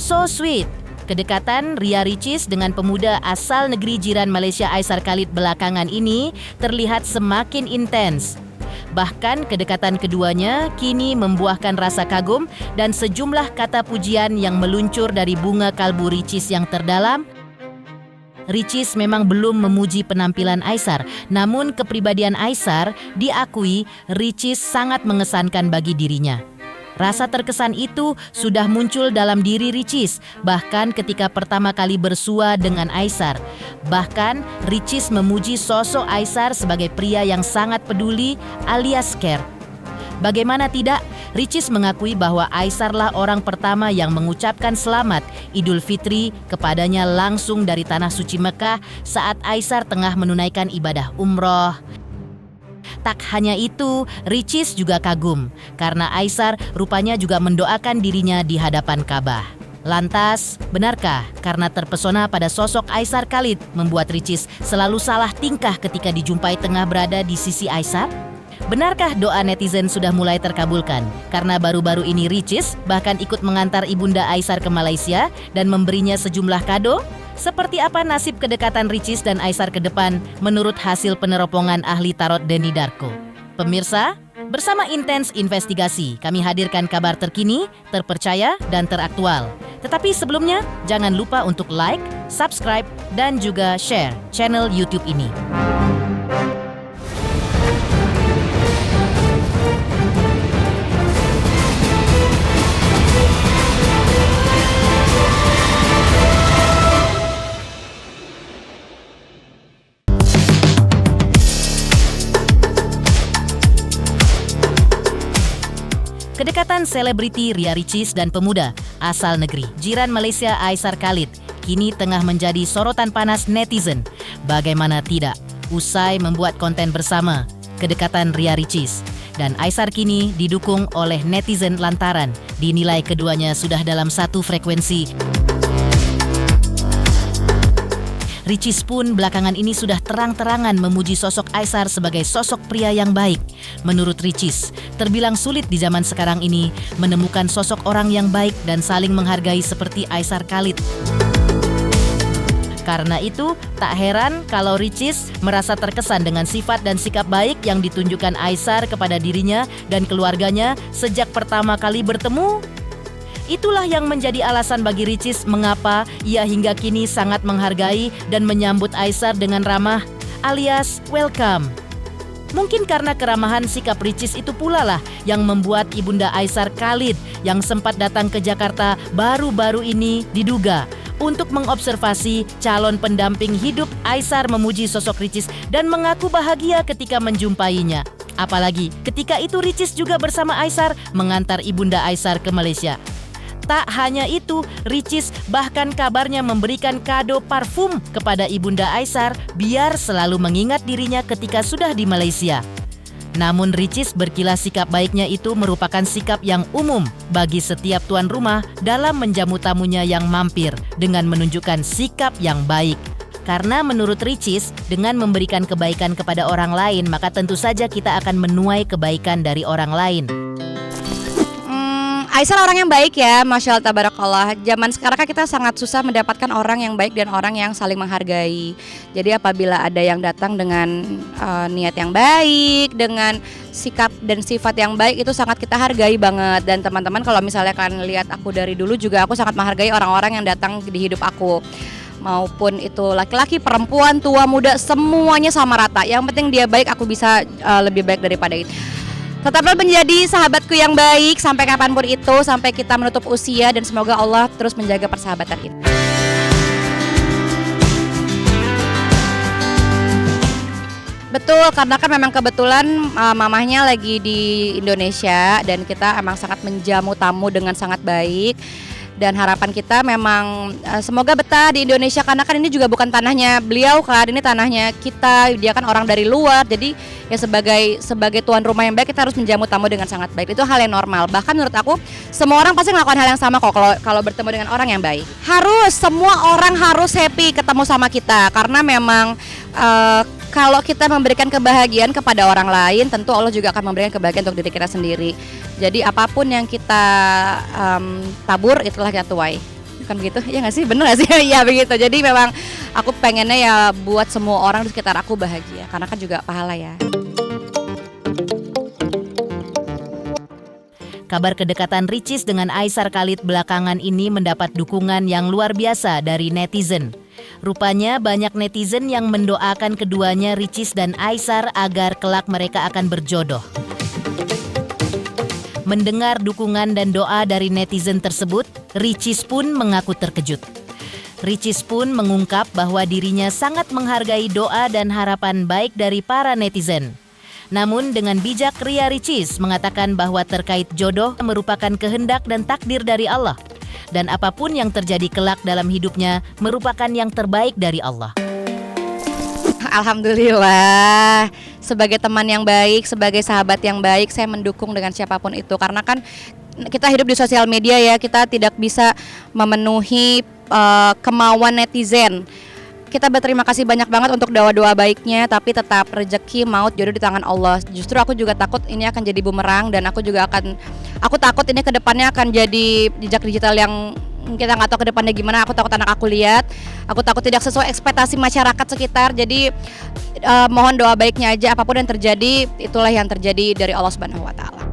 So sweet. Kedekatan Ria Ricis dengan pemuda asal negeri jiran Malaysia Aisar Khalid belakangan ini terlihat semakin intens. Bahkan kedekatan keduanya kini membuahkan rasa kagum dan sejumlah kata pujian yang meluncur dari bunga kalbu Ricis yang terdalam. Ricis memang belum memuji penampilan Aisar, namun kepribadian Aisar diakui Ricis sangat mengesankan bagi dirinya. Rasa terkesan itu sudah muncul dalam diri Ricis, bahkan ketika pertama kali bersua dengan Aisar. Bahkan Ricis memuji sosok Aisar sebagai pria yang sangat peduli alias care. Bagaimana tidak, Ricis mengakui bahwa Aisarlah orang pertama yang mengucapkan selamat Idul Fitri kepadanya langsung dari Tanah Suci Mekah saat Aisar tengah menunaikan ibadah umroh. Tak hanya itu, Ricis juga kagum karena Aisar rupanya juga mendoakan dirinya di hadapan Ka'bah. Lantas, benarkah karena terpesona pada sosok Aisar Khalid membuat Ricis selalu salah tingkah ketika dijumpai tengah berada di sisi Aisar? Benarkah doa netizen sudah mulai terkabulkan? Karena baru-baru ini Ricis bahkan ikut mengantar ibunda Aisar ke Malaysia dan memberinya sejumlah kado? Seperti apa nasib kedekatan Ricis dan Aisar ke depan menurut hasil peneropongan ahli tarot Denny Darko? Pemirsa, bersama Intens Investigasi, kami hadirkan kabar terkini, terpercaya, dan teraktual. Tetapi sebelumnya, jangan lupa untuk like, subscribe, dan juga share channel YouTube ini. Kedekatan selebriti Ria Ricis dan pemuda asal negeri jiran Malaysia Aisar Khalid kini tengah menjadi sorotan panas netizen. Bagaimana tidak, usai membuat konten bersama, kedekatan Ria Ricis dan Aisar kini didukung oleh netizen lantaran dinilai keduanya sudah dalam satu frekuensi. Ricis pun belakangan ini sudah terang-terangan memuji sosok Aisar sebagai sosok pria yang baik. Menurut Ricis, terbilang sulit di zaman sekarang ini menemukan sosok orang yang baik dan saling menghargai seperti Aisar Khalid. Karena itu, tak heran kalau Ricis merasa terkesan dengan sifat dan sikap baik yang ditunjukkan Aisar kepada dirinya dan keluarganya sejak pertama kali bertemu. Itulah yang menjadi alasan bagi Ricis mengapa ia hingga kini sangat menghargai dan menyambut Aisar dengan ramah alias welcome. Mungkin karena keramahan sikap Ricis itu pula lah yang membuat ibunda Aisar Khalid yang sempat datang ke Jakarta baru-baru ini diduga untuk mengobservasi calon pendamping hidup Aisar memuji sosok Ricis dan mengaku bahagia ketika menjumpainya. Apalagi ketika itu Ricis juga bersama Aisar mengantar ibunda Aisar ke Malaysia. Tak hanya itu, Ricis bahkan kabarnya memberikan kado parfum kepada ibunda Aisar biar selalu mengingat dirinya ketika sudah di Malaysia. Namun Ricis berkilas sikap baiknya itu merupakan sikap yang umum bagi setiap tuan rumah dalam menjamu tamunya yang mampir dengan menunjukkan sikap yang baik. Karena menurut Ricis, dengan memberikan kebaikan kepada orang lain, maka tentu saja kita akan menuai kebaikan dari orang lain. Aisar orang yang baik ya, Masya Allah Tabarakallah. Zaman sekarang kan kita sangat susah mendapatkan orang yang baik dan orang yang saling menghargai. Jadi apabila ada yang datang dengan niat yang baik, dengan sikap dan sifat yang baik, itu sangat kita hargai banget. Dan teman-teman kalau misalnya kalian lihat aku dari dulu juga, aku sangat menghargai orang-orang yang datang di hidup aku. Maupun itu laki-laki, perempuan, tua, muda, semuanya sama rata. Yang penting dia baik, aku bisa lebih baik daripada itu. Tetaplah menjadi sahabatku yang baik sampai kapanpun itu, sampai kita menutup usia, dan semoga Allah terus menjaga persahabatan itu. Betul, karena kan memang kebetulan mamahnya lagi di Indonesia dan kita emang sangat menjamu tamu dengan sangat baik. Dan harapan kita memang semoga betah di Indonesia, karena kan ini juga bukan tanahnya beliau kan, ini tanahnya kita, dia kan orang dari luar. Jadi ya sebagai tuan rumah yang baik, kita harus menjamu tamu dengan sangat baik. Itu hal yang normal. Bahkan menurut aku semua orang pasti melakukan hal yang sama kok kalau bertemu dengan orang yang baik. Semua orang harus happy ketemu sama kita, karena memang kalau kita memberikan kebahagiaan kepada orang lain, tentu Allah juga akan memberikan kebahagiaan untuk diri kita sendiri. Jadi apapun yang kita tabur, itulah kita tuai. Bukan begitu? Ya nggak sih? Bener nggak sih? Iya begitu. Jadi memang aku pengennya ya buat semua orang di sekitar aku bahagia, karena kan juga pahala ya. Kabar kedekatan Ricis dengan Aisar Khalid belakangan ini mendapat dukungan yang luar biasa dari netizen. Rupanya banyak netizen yang mendoakan keduanya Ricis dan Aisar agar kelak mereka akan berjodoh. Mendengar dukungan dan doa dari netizen tersebut, Ricis pun mengaku terkejut. Ricis pun mengungkap bahwa dirinya sangat menghargai doa dan harapan baik dari para netizen. Namun dengan bijak Ria Ricis mengatakan bahwa terkait jodoh merupakan kehendak dan takdir dari Allah. Dan apapun yang terjadi kelak dalam hidupnya merupakan yang terbaik dari Allah. Alhamdulillah, sebagai teman yang baik, sebagai sahabat yang baik, saya mendukung dengan siapapun itu. Karena kan kita hidup di sosial media ya, kita tidak bisa memenuhi kemauan netizen. Kita berterima kasih banyak banget untuk doa-doa baiknya, tapi tetap rezeki maut jodoh di tangan Allah. Justru aku juga takut ini akan jadi bumerang, dan aku takut ini ke depannya akan jadi jejak digital yang kita nggak tahu ke depannya gimana. Aku takut anak aku lihat, aku takut tidak sesuai ekspektasi masyarakat sekitar. Jadi mohon doa baiknya aja, apapun yang terjadi itulah yang terjadi dari Allah Subhanahu wa taala.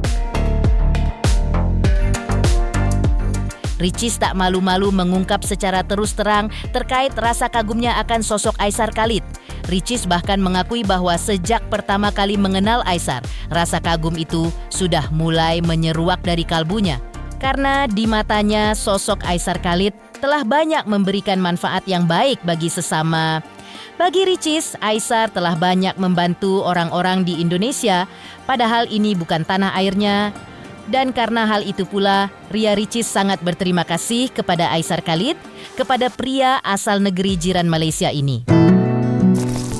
Ricis tak malu-malu mengungkap secara terus terang terkait rasa kagumnya akan sosok Aisar Khalid. Ricis bahkan mengakui bahwa sejak pertama kali mengenal Aisar, rasa kagum itu sudah mulai menyeruak dari kalbunya. Karena di matanya sosok Aisar Khalid telah banyak memberikan manfaat yang baik bagi sesama. Bagi Ricis, Aisar telah banyak membantu orang-orang di Indonesia, padahal ini bukan tanah airnya. Dan karena hal itu pula, Ria Ricis sangat berterima kasih kepada Aisar Khalid, kepada pria asal negeri jiran Malaysia ini.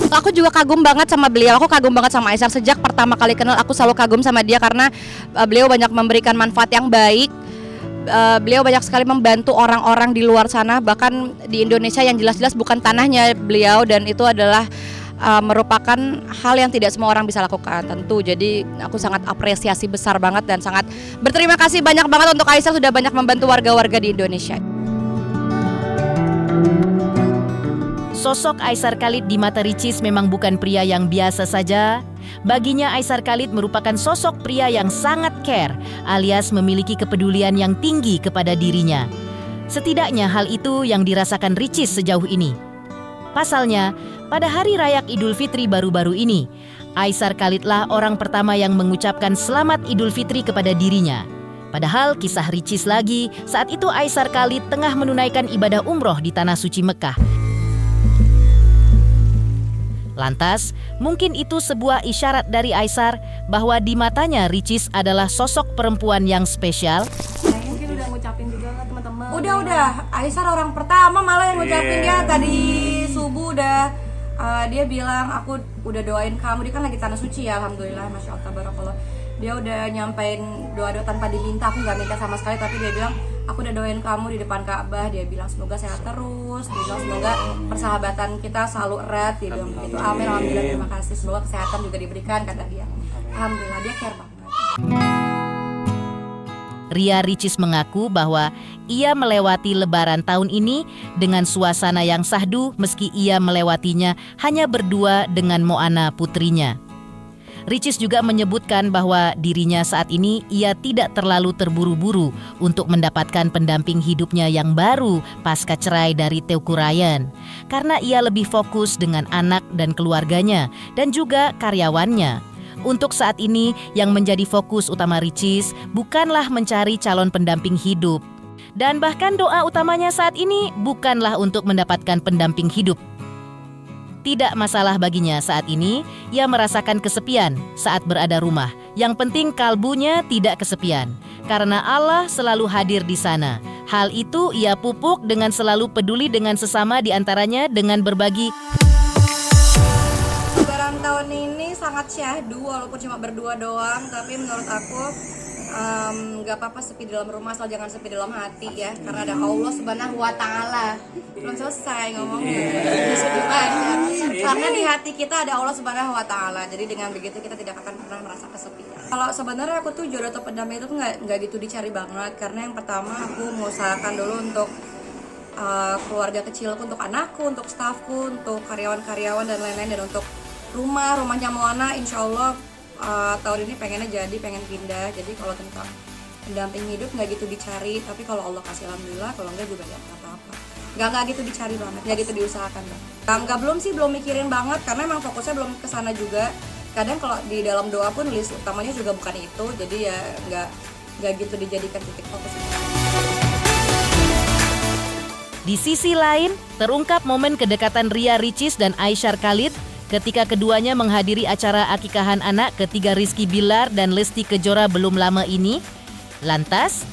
Aku juga kagum banget sama beliau, aku kagum banget sama Aisar. Sejak pertama kali kenal aku selalu kagum sama dia karena beliau banyak memberikan manfaat yang baik. Beliau banyak sekali membantu orang-orang di luar sana, bahkan di Indonesia yang jelas-jelas bukan tanahnya beliau, dan itu adalah merupakan hal yang tidak semua orang bisa lakukan tentu. Jadi aku sangat apresiasi besar banget dan sangat berterima kasih banyak banget untuk Aisar sudah banyak membantu warga-warga di Indonesia. Sosok Aisar Khalid di mata Ricis memang bukan pria yang biasa saja. Baginya Aisar Khalid merupakan sosok pria yang sangat care, alias memiliki kepedulian yang tinggi kepada dirinya. Setidaknya hal itu yang dirasakan Ricis sejauh ini. Pasalnya, pada hari raya Idul Fitri baru-baru ini, Aisar Khalidlah orang pertama yang mengucapkan selamat Idul Fitri kepada dirinya. Padahal kisah Ricis lagi, saat itu Aisar Khalid tengah menunaikan ibadah umroh di Tanah Suci Mekah. Lantas, mungkin itu sebuah isyarat dari Aisar bahwa di matanya Ricis adalah sosok perempuan yang spesial. Mungkin udah ngucapin juga nggak teman-teman? Udah. Aisar orang pertama malah yang ngucapin dia tadi subuh udah. Dia bilang aku udah doain kamu. Dia kan lagi tanah suci ya, alhamdulillah, masya Allah, tabarakallah. Dia udah nyampein doa-doa tanpa diminta, aku nggak minta sama sekali, tapi dia bilang aku udah doain kamu di depan Ka'bah. Dia bilang semoga sehat terus, dia bilang semoga persahabatan kita selalu erat. Dia bilang begitu, amin, alhamdulillah, terima kasih, semoga kesehatan juga diberikan, kata dia. Alhamdulillah, dia care banget. Ria Ricis mengaku bahwa ia melewati Lebaran tahun ini dengan suasana yang syahdu meski ia melewatinya hanya berdua dengan Moana putrinya. Ricis juga menyebutkan bahwa dirinya saat ini ia tidak terlalu terburu-buru untuk mendapatkan pendamping hidupnya yang baru pasca cerai dari Teuku Ryan, karena ia lebih fokus dengan anak dan keluarganya dan juga karyawannya. Untuk saat ini yang menjadi fokus utama Ricis bukanlah mencari calon pendamping hidup, dan bahkan doa utamanya saat ini bukanlah untuk mendapatkan pendamping hidup. Tidak masalah baginya saat ini, ia merasakan kesepian saat berada rumah. Yang penting kalbunya tidak kesepian, karena Allah selalu hadir di sana. Hal itu ia pupuk dengan selalu peduli dengan sesama, diantaranya dengan berbagi. Lebaran tahun ini sangat syahdu, walaupun cuma berdua doang, tapi menurut aku nggak apa-apa sepi di dalam rumah, asal jangan sepi dalam hati ya, karena ada Allah Subhanahu wa taala. Belum selesai ngomongnya, sedih banget. Karena di hati kita ada Allah Subhanahu wa taala. Jadi dengan begitu kita tidak akan pernah merasa kesepian. Kalau sebenarnya aku tuh jodoh atau pendamping itu nggak gitu dicari banget, karena yang pertama aku mengusahakan dulu untuk keluarga kecilku, untuk anakku, untuk stafku, untuk karyawan-karyawan dan lain-lain, dan untuk rumahnya Moana. Insya Allah tahun ini pengen pindah. Jadi kalau tentang pendamping hidup nggak gitu dicari, tapi kalau Allah kasih alhamdulillah, kalau enggak juga nggak apa-apa. Nggak gitu dicari banget, nggak gitu diusahakan banget. Belum mikirin banget, karena emang fokusnya belum kesana juga. Kadang kalau di dalam doa pun list utamanya juga bukan itu, jadi ya nggak gitu dijadikan titik fokus. Di sisi lain, terungkap momen kedekatan Ria Ricis dan Aisyar Khalid ketika keduanya menghadiri acara akikahan anak ketiga Rizky Bilar dan Lesti Kejora belum lama ini. Lantas,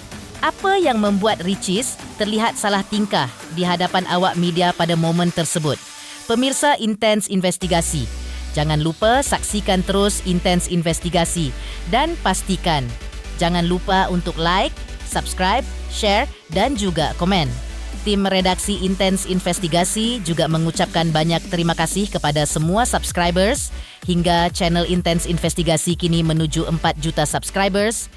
apa yang membuat Ricis terlihat salah tingkah di hadapan awak media pada momen tersebut? Pemirsa Intens Investigasi, jangan lupa saksikan terus Intens Investigasi dan pastikan jangan lupa untuk like, subscribe, share dan juga komen. Tim redaksi Intens Investigasi juga mengucapkan banyak terima kasih kepada semua subscribers hingga channel Intens Investigasi kini menuju 4 juta subscribers.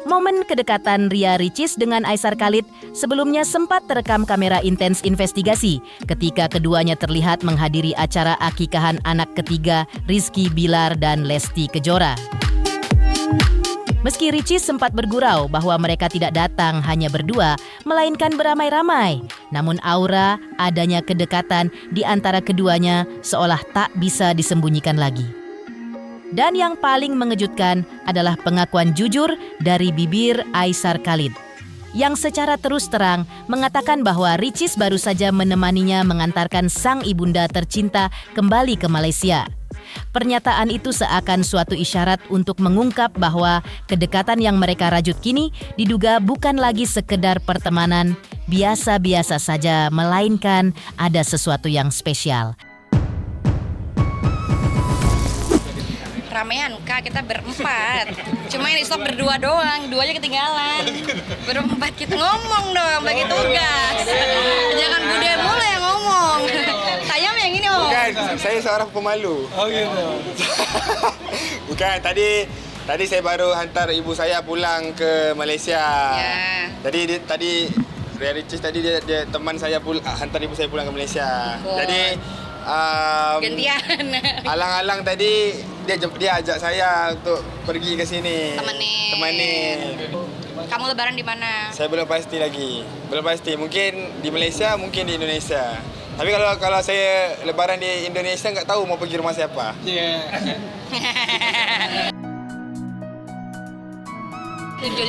Momen kedekatan Ria Ricis dengan Aisyar Khalid sebelumnya sempat terekam kamera Intens Investigasi ketika keduanya terlihat menghadiri acara akikahan anak ketiga Rizky Bilar dan Lesti Kejora. Meski Ricis sempat bergurau bahwa mereka tidak datang hanya berdua, melainkan beramai-ramai, namun aura adanya kedekatan di antara keduanya seolah tak bisa disembunyikan lagi. Dan yang paling mengejutkan adalah pengakuan jujur dari bibir Aisyar Khalid yang secara terus terang mengatakan bahwa Ricis baru saja menemaninya mengantarkan sang ibunda tercinta kembali ke Malaysia. Pernyataan itu seakan suatu isyarat untuk mengungkap bahwa kedekatan yang mereka rajut kini diduga bukan lagi sekedar pertemanan biasa-biasa saja, melainkan ada sesuatu yang spesial. Ramean Kak, kita berempat. Cuma yang di stop berdua doang, duanya ketinggalan. Berempat kita ngomong dong, bagi tugas. Jangan Bude mulu yang ngomong. Saya yang ini om. Bukan, saya seorang pemalu. Oh gitu. Bukan, tadi saya baru hantar ibu saya pulang ke Malaysia. Ya. Tadi Ria Ricis tadi dia teman saya hantar ibu saya pulang ke Malaysia. Oh. Jadi Gantian. alang-alang tadi dia ajak saya untuk pergi ke sini. Temenin. Kamu lebaran di mana? Saya belum pasti lagi. Belum pasti. Mungkin di Malaysia, mungkin di Indonesia. Tapi kalau saya lebaran di Indonesia nggak tahu mau pergi rumah siapa. Iya. Itu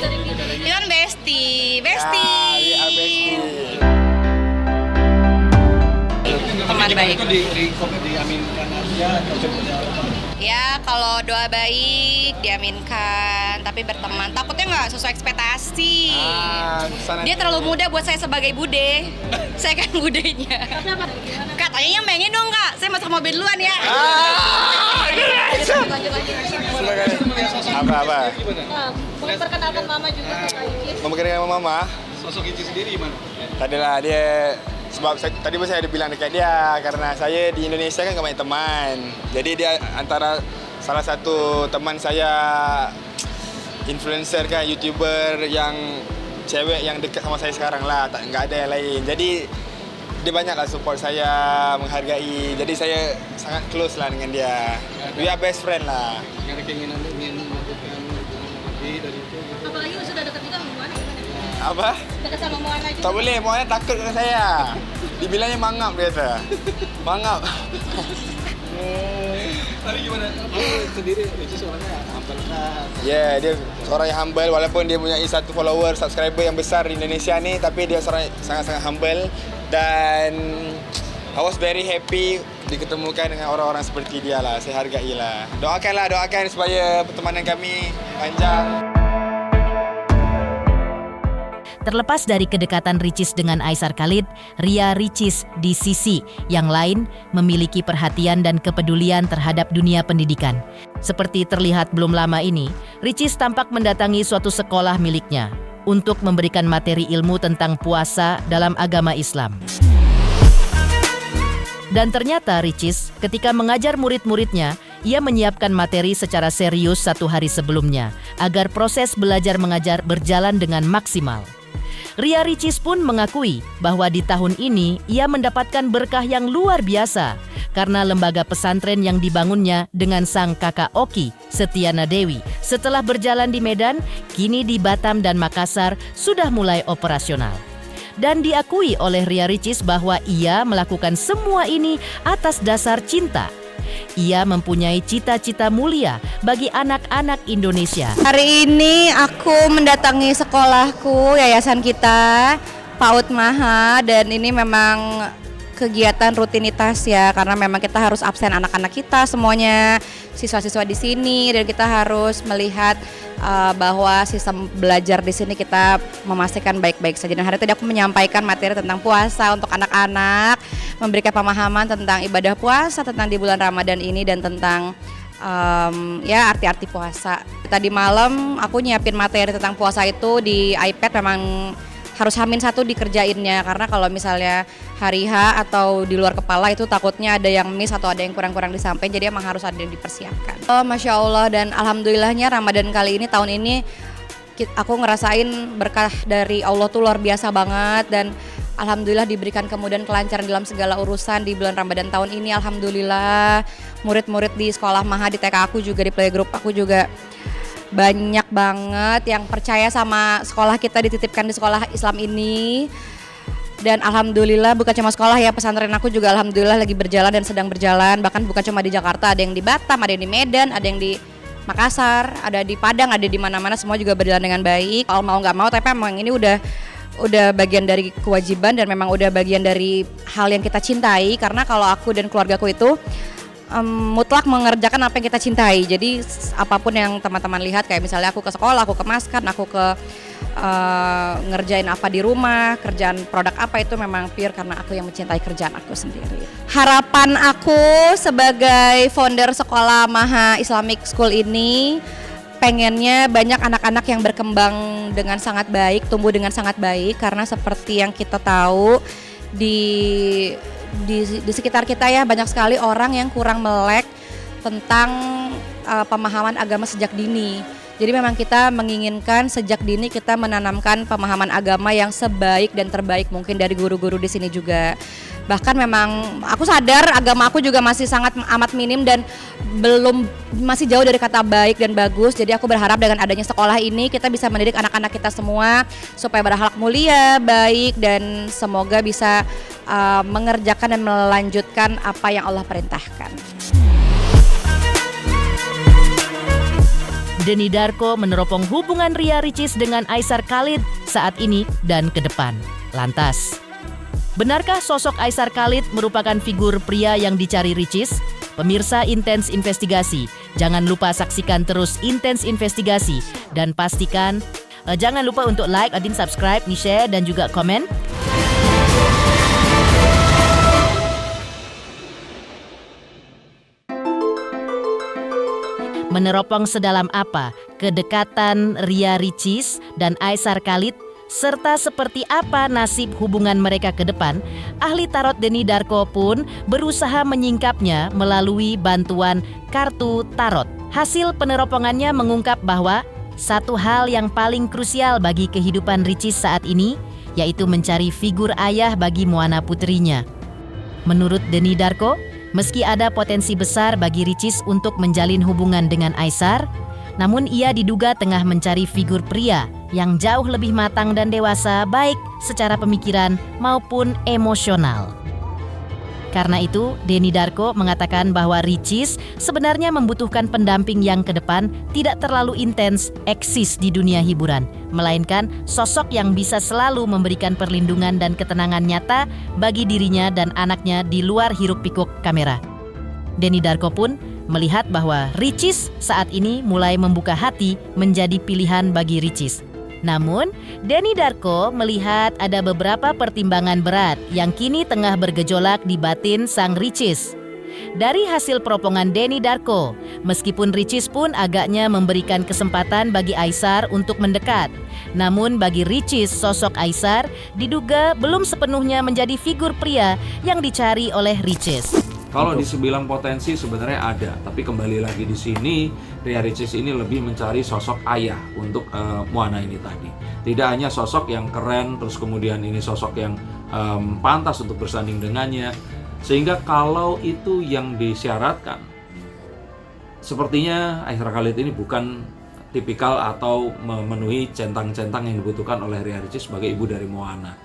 kan bestie. Ya, dia bestie. Teman baik. Itu diaminkan aja atau seperti apa? Ya kalau doa baik diaminkan, tapi berteman. Takutnya nggak sesuai ekspektasi. Dia terlalu muda buat saya sebagai bude. Saya kan budenya. Katanya yang pengen dong Kak, saya masuk mobil duluan ya. Apa? Memperkenalkan Mama juga ke Ricis. Memperkenalkan mama. Sosok Ricis sendiri gimana? Tadilah dia tadi pun saya ada bilang dekat dia karena saya di Indonesia kan gak banyak teman. Jadi dia antara salah satu teman saya influencer kan, YouTuber yang cewek yang dekat sama saya sekarang lah, nggak ada yang lain. Jadi dia banyak lah support saya, menghargai. Jadi saya sangat close lah dengan dia. We are best friend lah. Yang ada keinginan ingin melakukan hubungan lebih dari itu. Apalagi sudah dekat juga sama Moana gimana? Apa? Dekat sama Moana juga. Tak boleh, Moana takut dengan saya. Dibilangnya mangap dia kata. Mangap. Tapi gimana? Kamu sendiri Ricis orangnya humble kan? Ya, dia seorang yang humble walaupun dia punya satu follower, subscriber yang besar di Indonesia ni, tapi dia seorang sangat-sangat humble dan I was very happy diketemukan dengan orang-orang seperti dia lah. Saya hargai lah. Doakan supaya pertemanan kami panjang. Terlepas dari kedekatan Ricis dengan Aisyar Khalid, Ria Ricis di sisi yang lain memiliki perhatian dan kepedulian terhadap dunia pendidikan. Seperti terlihat belum lama ini, Ricis tampak mendatangi suatu sekolah miliknya untuk memberikan materi ilmu tentang puasa dalam agama Islam. Dan ternyata Ricis ketika mengajar murid-muridnya ia menyiapkan materi secara serius 1 hari sebelumnya agar proses belajar mengajar berjalan dengan maksimal. Ria Ricis pun mengakui bahwa di tahun ini ia mendapatkan berkah yang luar biasa karena lembaga pesantren yang dibangunnya dengan sang kakak Oki, Setiana Dewi. Setelah berjalan di Medan, kini di Batam dan Makassar sudah mulai operasional. Dan diakui oleh Ria Ricis bahwa ia melakukan semua ini atas dasar cinta. Ia mempunyai cita-cita mulia bagi anak-anak Indonesia. Hari ini aku mendatangi sekolahku, yayasan kita, PAUD Maha, dan ini memang kegiatan rutinitas ya, karena memang kita harus absen anak-anak kita semuanya, siswa-siswa di sini, dan kita harus melihat bahwa sistem belajar di sini kita memastikan baik-baik saja. Dan hari tadi aku menyampaikan materi tentang puasa untuk anak-anak, memberikan pemahaman tentang ibadah puasa, tentang di bulan Ramadan ini, dan tentang ya arti-arti puasa. Tadi malam aku nyiapin materi tentang puasa itu di iPad, memang harus H-1 dikerjainnya, karena kalau misalnya hari H atau di luar kepala itu takutnya ada yang miss atau ada yang kurang-kurang disampaikan, jadi emang harus ada yang dipersiapkan. Masya Allah, dan alhamdulillahnya Ramadan kali ini, tahun ini aku ngerasain berkah dari Allah tuh luar biasa banget, dan alhamdulillah diberikan kemudahan kelancaran dalam segala urusan di bulan Ramadan tahun ini. Alhamdulillah murid-murid di sekolah Maha, di TK aku juga, di playgroup aku juga banyak banget yang percaya sama sekolah kita, dititipkan di sekolah Islam ini. Dan alhamdulillah bukan cuma sekolah ya, pesantren aku juga alhamdulillah lagi berjalan dan sedang berjalan. Bahkan bukan cuma di Jakarta, ada yang di Batam, ada yang di Medan, ada yang di Makassar, ada di Padang, ada di mana-mana, semua juga berjalan dengan baik. Kalau mau nggak mau, tapi memang ini udah bagian dari kewajiban dan memang udah bagian dari hal yang kita cintai. Karena kalau aku dan keluargaku itu mutlak mengerjakan apa yang kita cintai. Jadi apapun yang teman-teman lihat, kayak misalnya aku ke sekolah, aku ke maskan, aku ke ngerjain apa di rumah, kerjaan produk apa, itu memang pure karena aku yang mencintai kerjaan aku sendiri. Harapan aku sebagai founder sekolah Maha Islamic School ini, pengennya banyak anak-anak yang berkembang dengan sangat baik, tumbuh dengan sangat baik, karena seperti yang kita tahu di sekitar kita ya, banyak sekali orang yang kurang melek tentang pemahaman agama sejak dini. Jadi memang kita menginginkan sejak dini kita menanamkan pemahaman agama yang sebaik dan terbaik mungkin dari guru-guru di sini juga. Bahkan memang aku sadar agama aku juga masih sangat amat minim dan masih jauh dari kata baik dan bagus. Jadi aku berharap dengan adanya sekolah ini kita bisa mendidik anak-anak kita semua supaya berakhlak mulia, baik, dan semoga bisa mengerjakan dan melanjutkan apa yang Allah perintahkan. Denny Darko meneropong hubungan Ria Ricis dengan Aisar Khalid saat ini dan ke depan. Lantas, benarkah sosok Aisar Khalid merupakan figur pria yang dicari Ricis? Pemirsa Intens Investigasi, jangan lupa saksikan terus Intens Investigasi dan pastikan jangan lupa untuk like, subscribe, share, dan juga komen. Meneropong sedalam apa kedekatan Ria Ricis dan Aisar Khalid, serta seperti apa nasib hubungan mereka ke depan, ahli tarot Denny Darko pun berusaha menyingkapnya melalui bantuan kartu tarot. Hasil peneropongannya mengungkap bahwa satu hal yang paling krusial bagi kehidupan Ricis saat ini, yaitu mencari figur ayah bagi Moana putrinya. Menurut Denny Darko, meski ada potensi besar bagi Ricis untuk menjalin hubungan dengan Aisar, namun ia diduga tengah mencari figur pria yang jauh lebih matang dan dewasa, baik secara pemikiran maupun emosional. Karena itu, Denny Darko mengatakan bahwa Ricis sebenarnya membutuhkan pendamping yang ke depan tidak terlalu intens eksis di dunia hiburan, melainkan sosok yang bisa selalu memberikan perlindungan dan ketenangan nyata bagi dirinya dan anaknya di luar hiruk-pikuk kamera. Denny Darko pun melihat bahwa Ricis saat ini mulai membuka hati menjadi pilihan bagi Ricis. Namun, Denny Darko melihat ada beberapa pertimbangan berat yang kini tengah bergejolak di batin sang Ricis. Dari hasil peropongan Denny Darko, meskipun Ricis pun agaknya memberikan kesempatan bagi Aisar untuk mendekat, namun bagi Ricis sosok Aisar diduga belum sepenuhnya menjadi figur pria yang dicari oleh Ricis. Kalau dibilang potensi sebenarnya ada, tapi kembali lagi di sini Ria Ricis ini lebih mencari sosok ayah untuk Moana ini tadi. Tidak hanya sosok yang keren, terus kemudian ini sosok yang pantas untuk bersanding dengannya. Sehingga kalau itu yang disyaratkan, sepertinya Aisyah Khalid ini bukan tipikal atau memenuhi centang-centang yang dibutuhkan oleh Ria Ricis sebagai ibu dari Moana.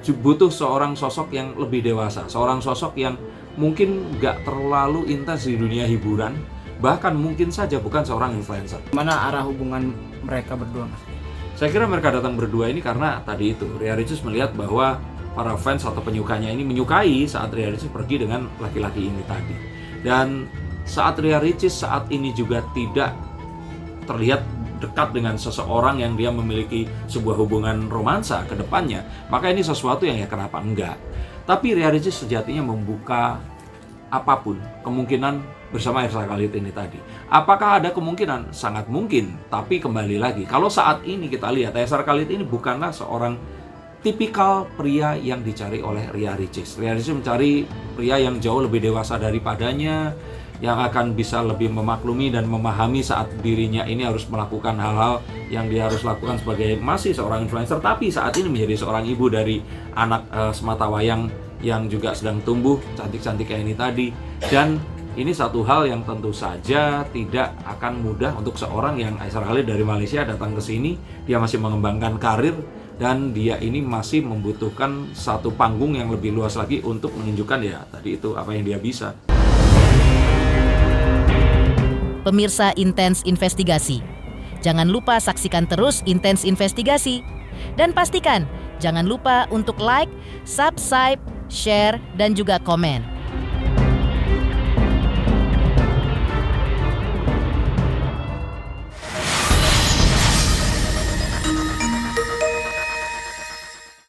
Butuh seorang sosok yang lebih dewasa, seorang sosok yang mungkin nggak terlalu intens di dunia hiburan, bahkan mungkin saja bukan seorang influencer. Mana arah hubungan mereka berdua, Mas? Saya kira mereka datang berdua ini karena tadi itu Ria Ricis melihat bahwa para fans atau penyukanya ini menyukai saat Ria Ricis pergi dengan laki-laki ini tadi. Dan saat Ria Ricis saat ini juga tidak terlihat dekat dengan seseorang yang dia memiliki sebuah hubungan romansa ke depannya, maka ini sesuatu yang ya kenapa enggak. Tapi Ria Ricis sejatinya membuka apapun kemungkinan bersama Aisyah Khalid ini tadi. Apakah ada kemungkinan? Sangat mungkin. Tapi kembali lagi, kalau saat ini kita lihat Aisyah Khalid ini bukanlah seorang tipikal pria yang dicari oleh Ria Ricis. Ria Ricis mencari pria yang jauh lebih dewasa daripadanya, yang akan bisa lebih memaklumi dan memahami saat dirinya ini harus melakukan hal-hal yang dia harus lakukan sebagai masih seorang influencer, tapi saat ini menjadi seorang ibu dari anak sematawayang yang juga sedang tumbuh cantik-cantik kayak ini tadi. Dan ini satu hal yang tentu saja tidak akan mudah untuk seorang yang Aisyah Khalid dari Malaysia datang ke sini. Dia masih mengembangkan karir dan dia ini masih membutuhkan satu panggung yang lebih luas lagi untuk menunjukkan ya tadi itu apa yang dia bisa. Pemirsa Intens Investigasi, jangan lupa saksikan terus Intens Investigasi. Dan pastikan jangan lupa untuk like, subscribe, share, dan juga komen.